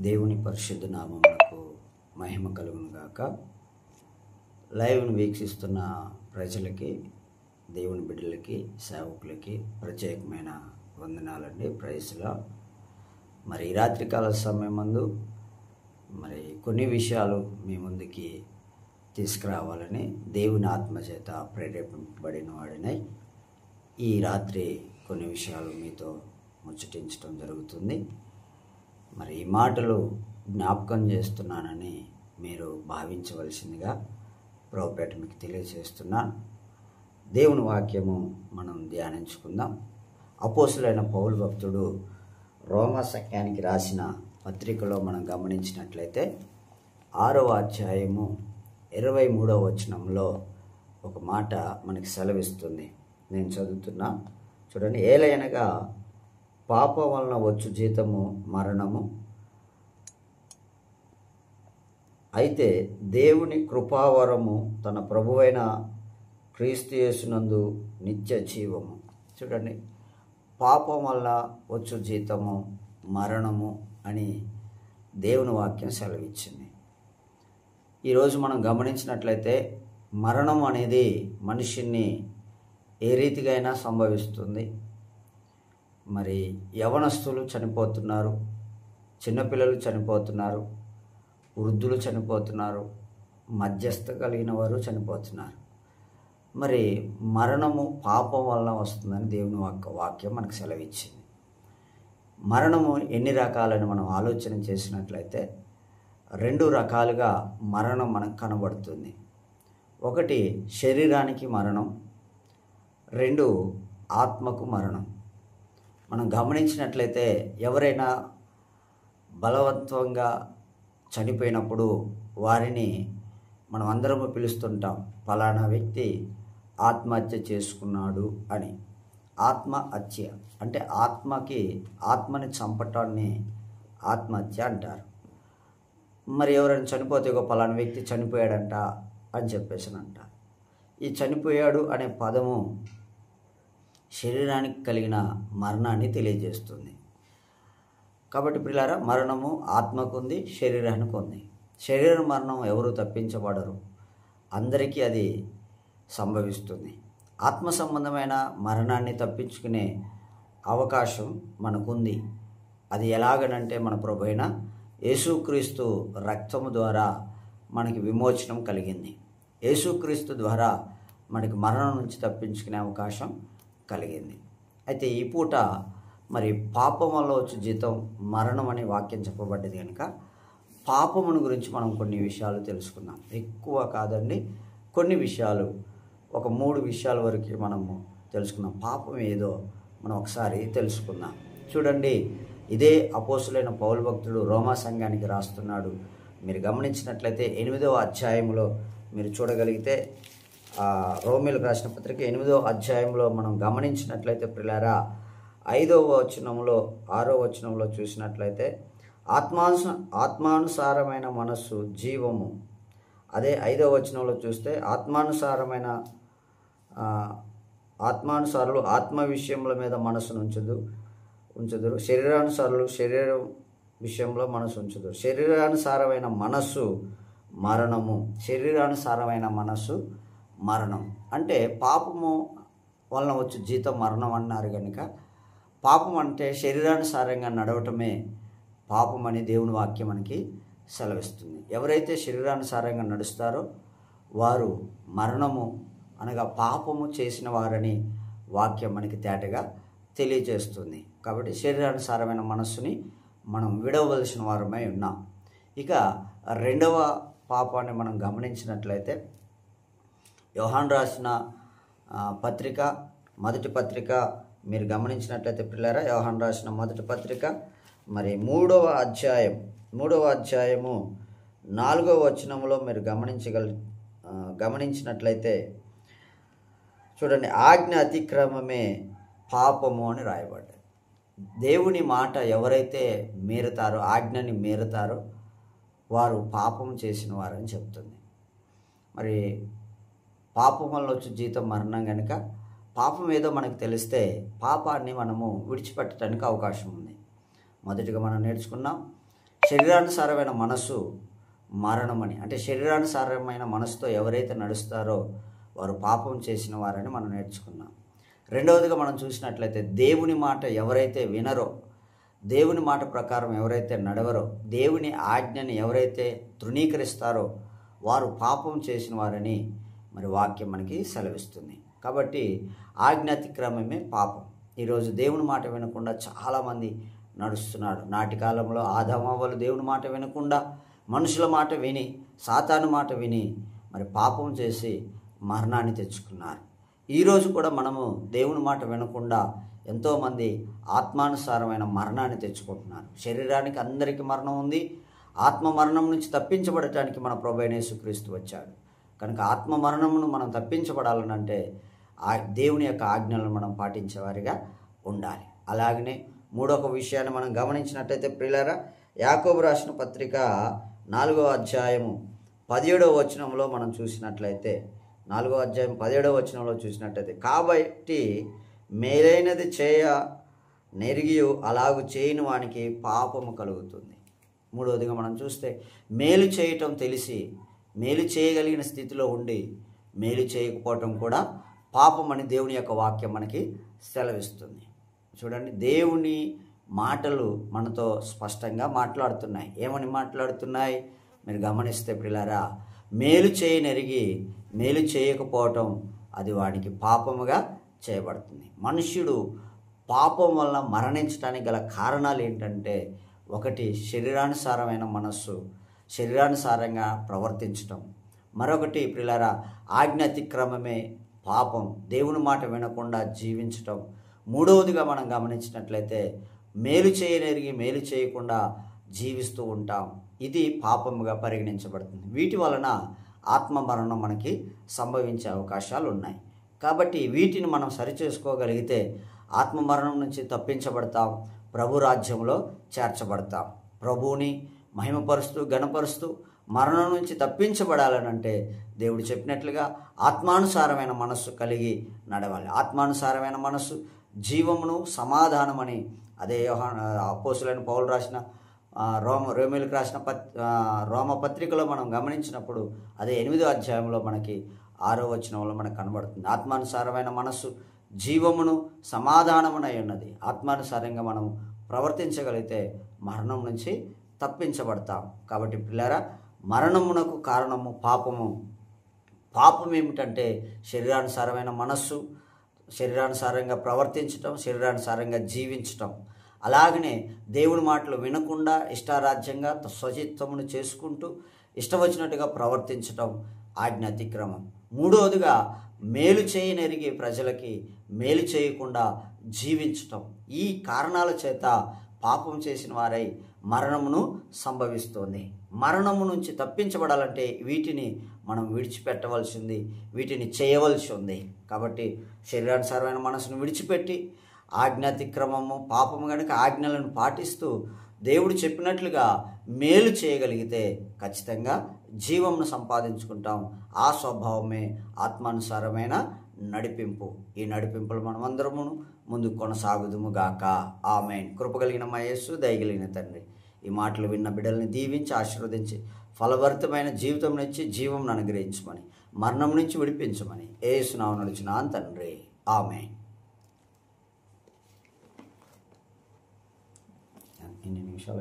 దేవుని పరిశుద్ధ నామమునకు మహిమ కలుగును గాక. లైవ్ను వీక్షిస్తున్న ప్రజలకి, దేవుని బిడ్డలకి, సేవకులకి ప్రత్యేకమైన వందనాలండి. ప్రైజ్లో మరి ఈ రాత్రికాల సమయమందు మరి కొన్ని విషయాలు మీ ముందుకి తీసుకురావాలని దేవుని ఆత్మచేత ప్రేరేపింపబడిన వాడినై ఈ రాత్రి కొన్ని విషయాలు మీతో ముచ్చటించడం జరుగుతుంది. మరి ఈ మాటలు జ్ఞాపకం చేస్తున్నానని మీరు భావించవలసిందిగా ప్రభుపేట మీకు తెలియజేస్తున్నాను. దేవుని వాక్యము మనం ధ్యానించుకుందాం. అపోస్తులైన పౌలు భక్తుడు రోమా సంఘానికి రాసిన పత్రికలో మనం గమనించినట్లయితే 6వ అధ్యాయము 23వ వచనంలో ఒక మాట మనకి సెలవిస్తుంది. నేను చదువుతున్నా, చూడండి. ఏలయనగా పాపం వలన వచ్చు జీతము మరణము, అయితే దేవుని కృపావరము తన ప్రభువైన క్రీస్తు యేసునందు నిత్య జీవము. చూడండి, పాపం వల్ల వచ్చు జీతము మరణము అని దేవుని వాక్యం సెలవిచ్చింది. ఈరోజు మనం గమనించినట్లయితే మరణం అనేది మనిషిని ఏ రీతిగా అయినా సంభవిస్తుంది. మరి యవనస్తులు చనిపోతున్నారు, చిన్నపిల్లలు చనిపోతున్నారు, వృద్ధులు చనిపోతున్నారు, మధ్యస్థ కలిగిన వారు చనిపోతున్నారు. మరి మరణము పాపం వలన వస్తుందని దేవుని వాక్యం మనకు సెలవిచ్చింది. మరణము ఎన్ని రకాలని మనం ఆలోచన చేసినట్లయితే 2 రకాలుగా మరణం మనకు కనబడుతుంది. ఒకటి శరీరానికి మరణం, 2 ఆత్మకు మరణం. మనం గమనించినట్లయితే ఎవరైనా బలవంతంగా చనిపోయినప్పుడు వారిని మనం అందరము పిలుస్తుంటాం, ఫలానా వ్యక్తి ఆత్మహత్య చేసుకున్నాడు అని. ఆత్మహత్య అంటే ఆత్మని చంపటాన్ని ఆత్మహత్య అంటారు. మరి ఎవరైనా చనిపోతే ఒక ఫలానా వ్యక్తి చనిపోయాడంట అని చెప్పేసి అంటారు. ఈ చనిపోయాడు అనే పదము శరీరానికి కలిగిన మరణాన్ని తెలియజేస్తుంది. కాబట్టి ప్రియులారా, మరణము ఆత్మకు ఉంది, శరీరానికి ఉంది. శరీర మరణం ఎవరు తప్పించబడరు, అందరికీ అది సంభవిస్తుంది. ఆత్మ సంబంధమైన మరణాన్ని తప్పించుకునే అవకాశం మనకుంది. అది ఎలాగనంటే మన ప్రభువైన యేసుక్రీస్తు రక్తము ద్వారా మనకి విమోచనం కలిగింది. యేసుక్రీస్తు ద్వారా మనకి మరణం నుంచి తప్పించుకునే అవకాశం కలిగింది. అయితే ఈ పూట మరి పాపం వల్ల వచ్చే జీతం మరణం అనే వాక్యం చెప్పబడ్డది కనుక పాపమును గురించి మనం కొన్ని విషయాలు తెలుసుకుందాం. ఎక్కువ కాదండి, కొన్ని విషయాలు, ఒక 3 విషయాల వరకు మనము తెలుసుకుందాం. పాపం ఏదో మనం ఒకసారి తెలుసుకుందాం. చూడండి, ఇదే అపోస్తులైన పౌలు భక్తుడు రోమా సంఘానికి రాస్తున్నాడు. మీరు గమనించినట్లయితే 8వ అధ్యాయంలో మీరు చూడగలిగితే, రోమీలకు రాసిన పత్రిక 8వ అధ్యాయంలో మనం గమనించినట్లయితే ప్రియులారా, 5వ వచనంలో 6వ వచనంలో చూసినట్లయితే ఆత్మానుసారమైన మనస్సు జీవము. అదే 5వ వచనంలో చూస్తే ఆత్మానుసారులు ఆత్మ విషయముల మీద మనస్సును ఉంచుదురు, శరీరానుసారులు శరీరం విషయంలో మనసు ఉంచుదురు. శరీరానుసారమైన మనస్సు మరణము, శరీరానుసారమైన మనస్సు మరణం. అంటే పాపము వలన వచ్చే జీతం మరణం అన్నారు కనుక పాపం అంటే శరీరానుసారంగా నడవటమే పాపం అని దేవుని వాక్యం మనకి సెలవిస్తుంది. ఎవరైతే శరీరానుసారంగా నడుస్తారో వారు మరణము అనగా పాపము చేసిన వారని వాక్యం మనకి తేటగా తెలియజేస్తుంది. కాబట్టి శరీరానుసారమైన మనస్సుని మనం విడవలసిన వారమై ఉన్నాం. ఇక 2వ పాపాన్ని మనం గమనించినట్లయితే యోహాను రాసిన పత్రిక, మొదటి పత్రిక మీరు గమనించినట్లయితే పిల్లరా, యోహాను రాసిన మొదటి పత్రిక మరి 3వ అధ్యాయము 4వ వచనంలో మీరు గమనించినట్లయితే చూడండి, ఆజ్ఞ అతిక్రమమే పాపము అని రాయబడ్డది. దేవుని మాట ఎవరైతే మీరుతారో, ఆజ్ఞని మీరుతారో వారు పాపం చేసిన వారని చెప్తుంది. మరి పాపం వల్ల వచ్చే జీతం మరణం కనుక పాపం ఏదో మనకు తెలిస్తే పాపాన్ని మనము విడిచిపెట్టడానికి అవకాశం ఉంది. మొదటిగా మనం నేర్చుకున్నాం, శరీరానుసారమైన మనస్సు మరణమని, అంటే శరీరానుసారమైన మనసుతో ఎవరైతే నడుస్తారో వారు పాపం చేసిన వారని మనం నేర్చుకున్నాం. రెండవదిగా మనం చూసినట్లయితే దేవుని మాట ఎవరైతే వినరో, దేవుని మాట ప్రకారం ఎవరైతే నడవరో, దేవుని ఆజ్ఞని ఎవరైతే తృణీకరిస్తారో వారు పాపం చేసిన వారని మరి వాక్యం మనకి సెలవిస్తుంది. కాబట్టి ఆజ్ఞాతిక్రమమే పాపం. ఈరోజు దేవుని మాట వినకుండా చాలామంది నడుస్తున్నాడు. నాటి కాలంలో ఆదామవ్వలు దేవుని మాట వినకుండా మనుషుల మాట విని, సాతాను మాట విని మరి పాపం చేసి మరణాన్ని తెచ్చుకున్నారు. ఈరోజు కూడా మనము దేవుని మాట వినకుండా ఎంతోమంది ఆత్మానుసారమైన మరణాన్ని తెచ్చుకుంటున్నారు. శరీరానికి అందరికీ మరణం ఉంది. ఆత్మ మరణం నుంచి తప్పించబడటానికి మన ప్రభువైన యేసుక్రీస్తు వచ్చాడు. కనుక ఆత్మ మరణమును మనం తప్పించబడాలనంటే ఆ దేవుని యొక్క ఆజ్ఞలను మనం పాటించేవారిగా ఉండాలి. అలాగనే మూడొక విషయాన్ని మనం గమనించినట్లయితే ప్రియులారా, యాకోబు రాసిన పత్రిక 4వ అధ్యాయము 17వ వచనంలో మనం చూసినట్లయితే 4వ అధ్యాయం 17వ వచనంలో చూసినట్లయితే, కాబట్టి మేలైనది చేయ నెరిగియు అలాగు చేయని వానికి పాపము కలుగుతుంది. మూడవదిగా మనం చూస్తే మేలు చేయటం తెలిసి మేలు చేయగలిగిన స్థితిలో ఉండి మేలు చేయకపోవటం కూడా పాపం అని దేవుని యొక్క వాక్యం మనకి సెలవిస్తుంది. చూడండి, దేవుని మాటలు మనతో స్పష్టంగా మాట్లాడుతున్నాయి. ఏమని మాట్లాడుతున్నాయి మీరు గమనిస్తే ప్రియులారా, మేలు చేయనెరిగి మేలు చేయకపోవటం అది వాడికి పాపముగా చేయబడుతుంది. మనుష్యుడు పాపం వలన మరణించడానికి గల కారణాలు ఏంటంటే, ఒకటి శరీరానుసారమైన మనస్సు, శరీరానుసారంగా ప్రవర్తించటం. మరొకటి ప్రియులారా, ఆజ్ఞ అతిక్రమమే పాపం, దేవుని మాట వినకుండా జీవించటం. మూడవదిగా మనం గమనించినట్లయితే మేలు చేయనెరిగి మేలు చేయకుండా జీవిస్తూ ఉంటాం. ఇది పాపముగా పరిగణించబడుతుంది. వీటి వలన ఆత్మ మరణం మనకి సంభవించే అవకాశాలు ఉన్నాయి. కాబట్టి వీటిని మనం సరిచేసుకోగలిగితే ఆత్మ మరణం నుంచి తప్పించబడతాం, ప్రభు రాజ్యంలో చేర్చబడతాం. ప్రభువుని మహిమపరుస్తూ గణపరుస్తూ మరణం నుంచి తప్పించబడాలనంటే దేవుడు చెప్పినట్లుగా ఆత్మానుసారమైన మనస్సు కలిగి నడవాలి. ఆత్మానుసారమైన మనస్సు జీవమును సమాధానమని అదే అపోస్తులైన పౌలు రాసిన రోమీయులకు రాసిన రోమపత్రికలో మనం గమనించినప్పుడు అదే 8వ అధ్యాయంలో మనకి 6వ వచనంలో మనకు కనబడుతుంది. ఆత్మానుసారమైన మనస్సు జీవమును సమాధానమునై ఉన్నది. ఆత్మానుసారంగా మనం ప్రవర్తించగలిగితే మరణం నుంచి తప్పించబడతాం. కాబట్టి పిల్లరా, మరణమునకు కారణము పాపము. పాపం ఏమిటంటే శరీరానుసారమైన మనస్సు, శరీరానుసారంగా ప్రవర్తించటం, శరీరానుసారంగా జీవించటం. అలాగనే దేవుని మాటలు వినకుండా ఇష్టారాజ్యంగా స్వచిత్తమును చేసుకుంటూ ఇష్టం వచ్చినట్టుగా ప్రవర్తించటం ఆజ్ఞ అతిక్రమం. మూడవదిగా మేలు చేయనెరిగి ప్రజలకి మేలు చేయకుండా జీవించటం. ఈ కారణాల చేత పాపం చేసిన వారై మరణమును సంభవిస్తుంది. మరణము నుంచి తప్పించబడాలంటే వీటిని మనం విడిచిపెట్టవలసింది, వీటిని చేయవలసి ఉంది. కాబట్టి శరీరానుసారమైన మనసును విడిచిపెట్టి ఆజ్ఞాతిక్రమము పాపము కనుక ఆజ్ఞలను పాటిస్తూ దేవుడు చెప్పినట్లుగా మేలు చేయగలిగితే ఖచ్చితంగా జీవమును సంపాదించుకుంటాం. ఆ స్వభావమే ఆత్మానుసారమైన నడిపింపు. ఈ నడిపింపులు మనమందరము ముందుకు కొనసాగుదుము గాక. ఆమేన్. కృపగలిగిన మా యేసు, దయగలిగిన తండ్రి, ఈ మాటలు విన్న బిడ్డల్ని దీవించి ఆశీర్వదించి ఫలభరితమైన జీవితం ఇచ్చి జీవం అనుగ్రహించమని, మరణం నుంచి విడిపించమని యేసు నామమున నడుచున్నాను తండ్రి. ఆమేన్. ఇన్ని నిమిషాలు